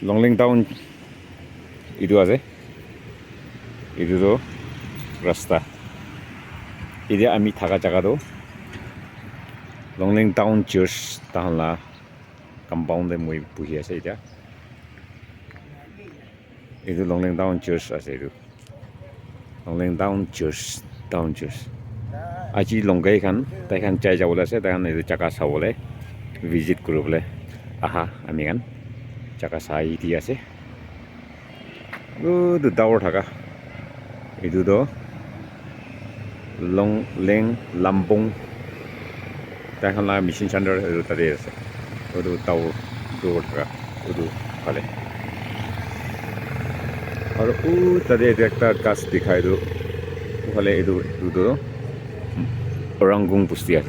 Longling Town itu aja. Itu tuh rasta. Ini kami থাকা জায়গা tuh Longling Town Church tahanlah compound moi puhi ase itu. Itu Longling Town Church ase itu. Longling Town Church, Town Church. Aji Longgai kan, taikan cai jauh lah se, taikan itu cakap sawole, visit group le. Aha, ami kan, cakap sai dia se. Itu tower thaka. Itu tuh Longling Lampung. Taikan lah mission center itu tadi ase. Itu tower thaka. Itu kale. और तदे एक गाछ दिखाई दो वाले इधर रंगुंग पुस्तिया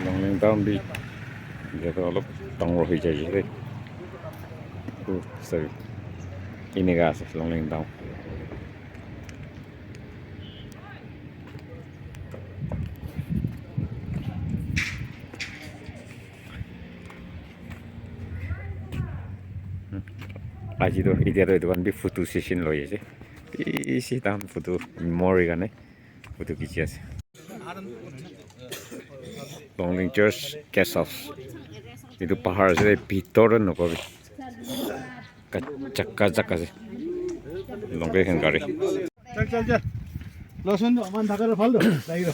Longling Town di jatuh alok tangguh hijau jadi sorry ini gas Longling Town aji tuh itu kan di foto session lo ya sih isi tam foto memori kan foto kicau Longling Church Guest House itu pahar sih Pitor no kok kacak sih Longling kan kari चल लसुन अमान थकेर फल दो चाहिए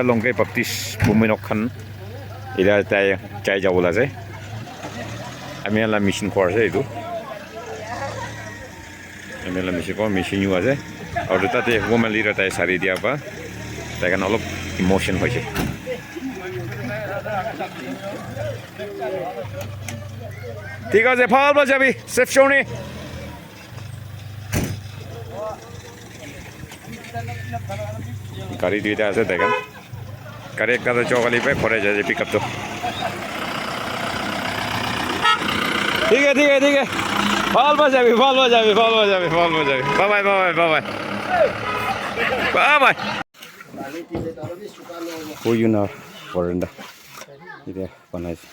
Longgai baptis Buminokhan ida cai jauh lah sih kami ala mission course itu kami ala mission juga sih और ताते woman leader ताई सारी दिया apa ताई kan অলপ emotion होइছে ঠিক আছে ভাল যাবি সেফ শোনে গাড়ি দুইটা আছে দেখেন গাড়ি একটা চৌকালি পায় পরে যায় পিক আপ তো ঠিক আছে ভাল যাবি বাই বাই পুজো না বরেন্ডা এটা বানাইছে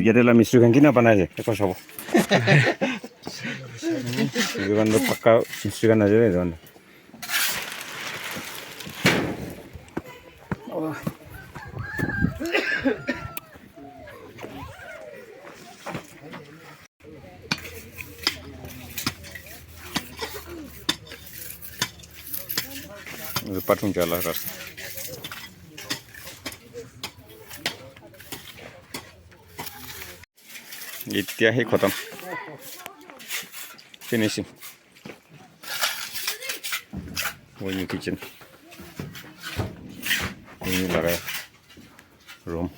ইয়াতে মিস্ত্রি খান কিনা বানাইছে একো চাব দোকান পাক্কা মিস্ত্রি খান আছে দোকান patung jalan ras इत्यादि खत्म फिनिशिंग वो न्यू किचन न्यू लगाया room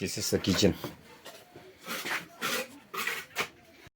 This is the kitchen.